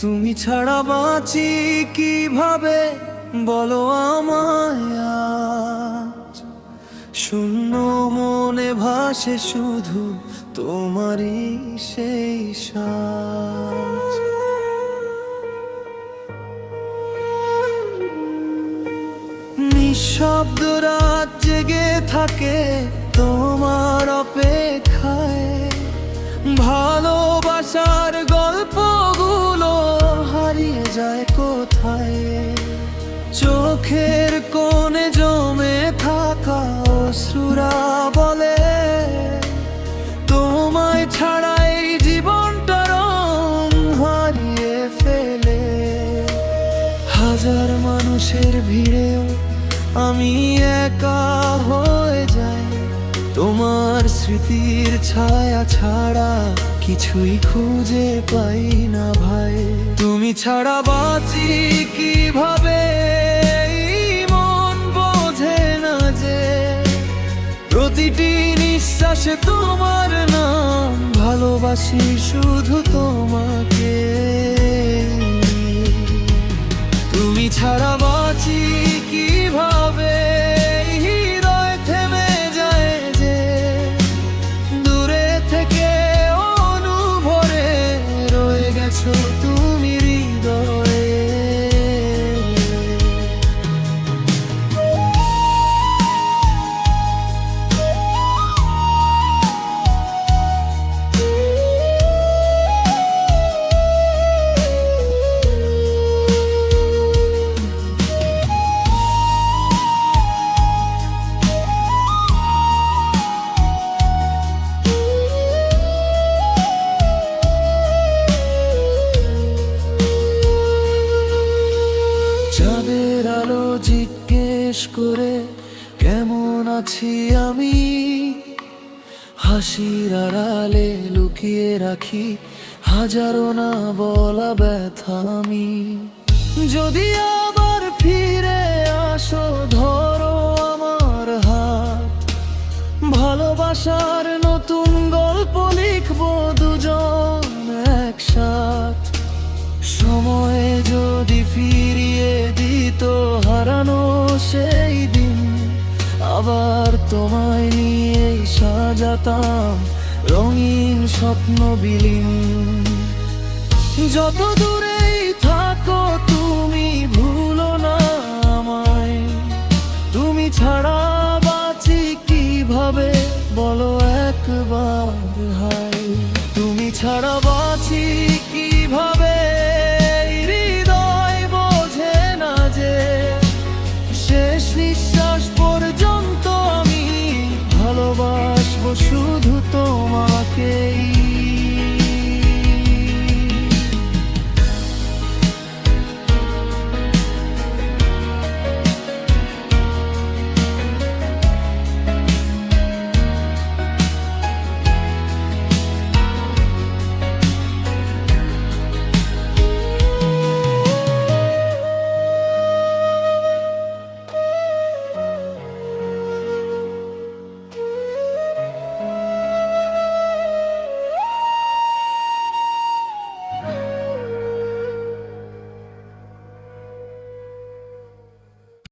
তুমি ছাড়া বাঁচি কিভাবে বলো আমায় আজ? শূন্য মনে ভাসে শুধু তোমারই সেই সাজ। নিঃশব্দ রাত জেগে থাকে তোমার অপেক্ষায়, ভালোবাসার গল্পগুলো হারিয়ে যায় কোথায়। চোখের কোণে জমে থাকা অশ্রুরা বলে তোমায় ছাড়াই জীবনটা রং হারিয়ে ফেলে। হাজার মানুষের ভিড়েও আমি একা হয়ে যাই, তোমার স্মৃতির ছায়া ছাড়া কিছুই খুঁজে পাই না ভাই। তুমি ছাড়া বাঁচি কিভাবে এই মন বোঝে না যে প্রতিটি নিঃশ্বাসে তোমার নাম, ভালোবাসি শুধু তোমাকে। তুমি ছাড়া বাঁচি কিভাবে হৃদয় থেমে যায় যে দূরে থেকে অনুভবে রয়ে গেছো তুমি হৃদয়ে। চাঁদের আলো জিজ্ঞেস করে কেমন আছি আমি, হাসির আড়ালে লুকিয়ে রাখি হাজারো না বলা ব্যথা আমি। যদি আবার ফিরে আসো ধরো আমার হাত, ভালোবাসার নতুন গল্প লিখবো দুজন একসাথ। সময়ে যদি ফিরিয়ে দিত হারানো সেই দিন, আবার তোমায় নিয়েই সাজাতাম রঙিন স্বপ্ন বিলীন। যত দূরেই থাকো